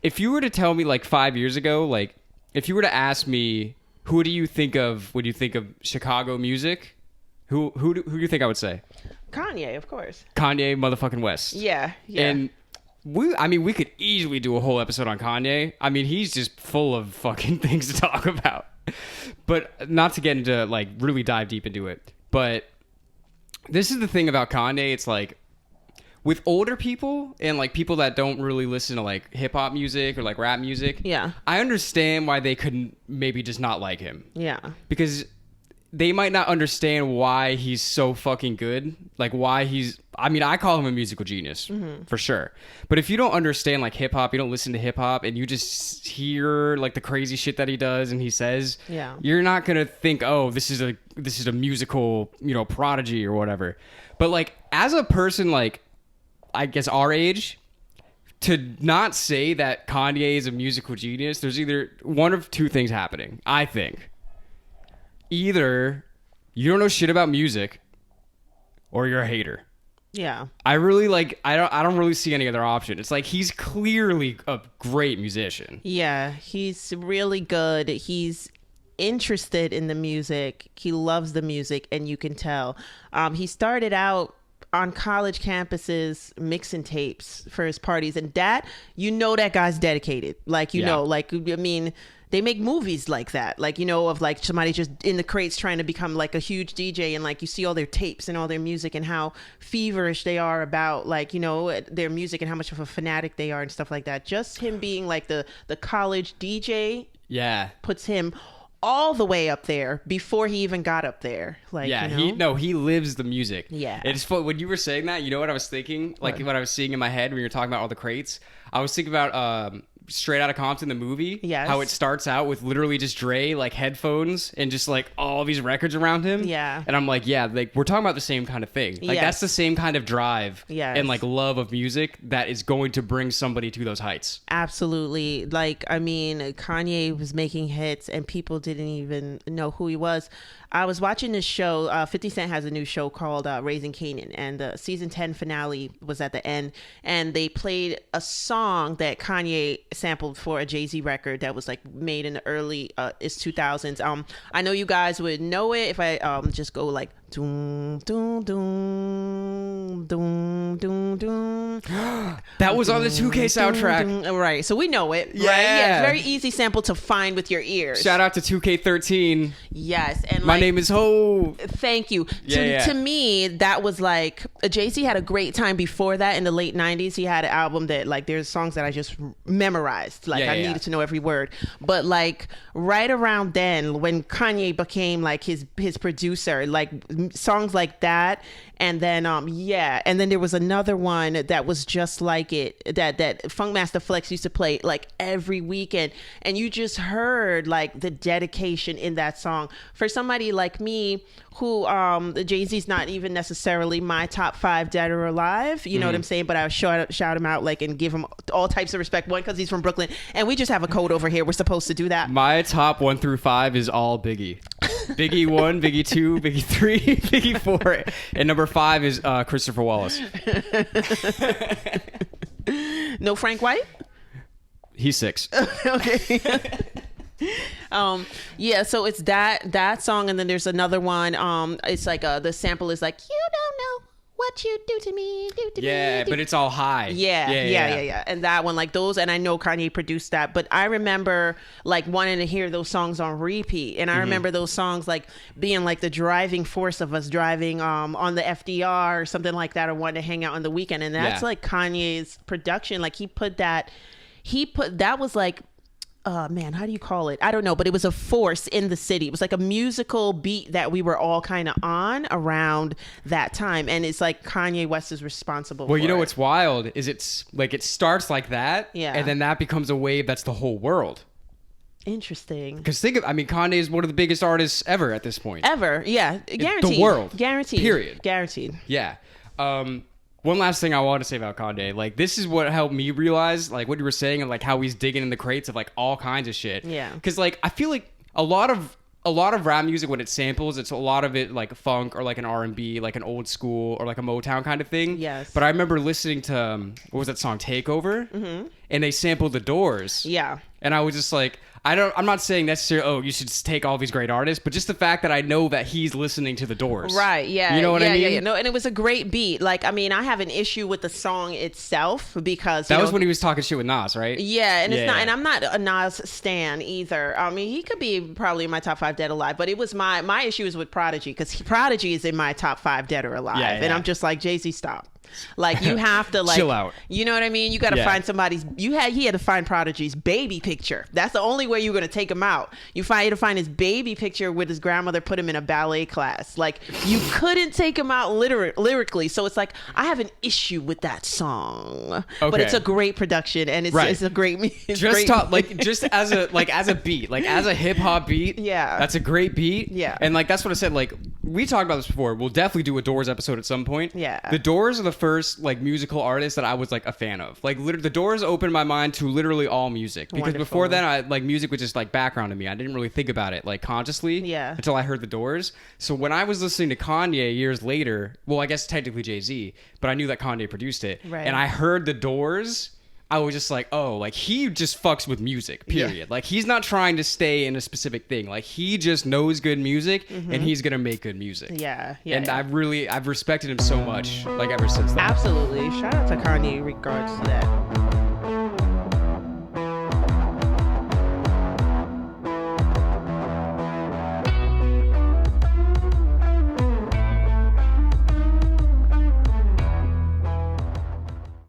if you were to tell me like 5 years ago, like if you were to ask me, who do you think of when you think of Chicago music? Who do you think I would say? Kanye, of course. Kanye motherfucking West. Yeah. And we could easily do a whole episode on Kanye. I mean, he's just full of fucking things to talk about. But not to get into like really dive deep into it. But this is the thing about Kanye. It's like with older people and like people that don't really listen to like hip hop music or like rap music. Yeah. I understand why they could maybe just not like him. Yeah. Because they might not understand why he's so fucking good. Like why I call him a musical genius for sure. But if you don't understand like hip hop, you don't listen to hip hop and you just hear like the crazy shit that he does and he says, you're not going to think, oh, this is a musical, prodigy or whatever. But like as a person, like I guess our age, to not say that Kanye is a musical genius, there's either one of two things happening, I think. Either you don't know shit about music or you're a hater. Yeah. I really I don't really see any other option. It's like he's clearly a great musician. Yeah, he's really good. He's interested in the music. He loves the music, and you can tell. He started out on college campuses mixing tapes for his parties, and that guy's dedicated. Like they make movies like that, like, of like somebody just in the crates trying to become like a huge DJ, and like you see all their tapes and all their music and how feverish they are about like, their music and how much of a fanatic they are and stuff like that. Just him being like the college DJ puts him all the way up there before he even got up there. Like, he lives the music. Yeah. It's fun. When you were saying that, you know what I was thinking? Like what I was seeing in my head when you were talking about all the crates, I was thinking about Straight Outta Compton, the movie. Yes. How it starts out with literally just Dre, like headphones and just like all these records around him. Yeah. And I'm like, like we're talking about the same kind of thing. Like that's the same kind of drive and like love of music that is going to bring somebody to those heights. Absolutely. Like, I mean, Kanye was making hits and people didn't even know who he was. I was watching this show. 50 Cent has a new show called Raising Kanan, and the season 10 finale was at the end, and they played a song that Kanye sampled for a Jay-Z record that was like made in the early 2000s. I know you guys would know it if I just go like doom doom doom doom doom doom. That was on the 2K soundtrack. Right, so we know it. Yeah. Right? Yeah, very easy sample to find with your ears. Shout out to 2K13. Yes, and my name is Ho. Thank you. To me, that was like Jay-Z had a great time before that in the late 90s. He had an album that like there's songs that I just memorized. Like I needed to know every word. But like right around then when Kanye became like his producer, like songs like that, and then and then there was another one that was just like it that Funkmaster Flex used to play like every weekend, and you just heard like the dedication in that song. For somebody like me who Jay-Z's not even necessarily my top 5 dead or alive, you know what I'm saying, but I shout him out like and give him all types of respect. One, because he's from Brooklyn and we just have a code over here, we're supposed to do that. My top 1 through 5 is all Biggie. Biggie 1, Biggie 2, Biggie 3, Biggie 4, and number 5 is Christopher Wallace. No Frank White? He's 6. Okay. So it's that song, and then there's another one. It's like the sample is like, you don't know what you do to me, but it's all high. Yeah. And that one, like those, and I know Kanye produced that, but I remember like wanting to hear those songs on repeat, and I remember those songs like being like the driving force of us driving on the FDR or something like that, or wanting to hang out on the weekend, and that's like Kanye's production. Like he put that was like, man, how do you call it? I don't know, but it was a force in the city. It was like a musical beat that we were all kind of on around that time. And it's like Kanye West is responsible for it. Well, you know what's wild is it's like it starts like that, and then that becomes a wave that's the whole world. Interesting. Because Kanye is one of the biggest artists ever at this point. Ever, yeah. Guaranteed. The world. Guaranteed. Period. Guaranteed. Yeah. One last thing I want to say about Kanye, like this is what helped me realize, like what you were saying, and like how he's digging in the crates of like all kinds of shit. Yeah. Because like I feel like a lot of rap music, when it samples, it's a lot of it like funk or like an R&B, like an old school or like a Motown kind of thing. Yes. But I remember listening to what was that song, Takeover, and they sampled the Doors. Yeah. And I was just like, I'm not saying necessarily, oh, you should just take all these great artists, but just the fact that I know that he's listening to the Doors. Right, yeah. You know what I mean? Yeah. No, and it was a great beat. Like, I mean, I have an issue with the song itself because that was when he was talking shit with Nas, right? Yeah, and it's not, and I'm not a Nas stan either. I mean, he could be probably in my top 5 dead or alive, but it was my issue is with Prodigy, because Prodigy is in my top 5 dead or alive. Yeah. And I'm just like, Jay-Z, stop. Like, you have to, like, chill out. You know what I mean? You got to find somebody's. He had to find Prodigy's baby picture. That's the only way you're gonna take him out. You had to find his baby picture with his grandmother, put him in a ballet class. Like, you couldn't take him out lyrically. So it's like, I have an issue with that song, but it's a great production and it's a great. It's just great. Just as a beat, like as a hip hop beat. Yeah, that's a great beat. Yeah, and like that's what I said. Like, we talked about this before. We'll definitely do a Doors episode at some point. Yeah, the Doors are the first like musical artists that I was like a fan of. Like, the Doors opened my mind to literally all music, because before then music was just like background to me. I didn't really think about it like consciously until I heard the Doors. So when I was listening to Kanye years later, well, I guess technically Jay-Z, but I knew that Kanye produced it, and I heard the Doors, I was just like, oh, like, he just fucks with music, period. Yeah. Like, he's not trying to stay in a specific thing. Like, he just knows good music, and he's gonna make good music. Yeah. And I've respected him so much, like, ever since then. Absolutely. Shout out to Kanye in regards to that.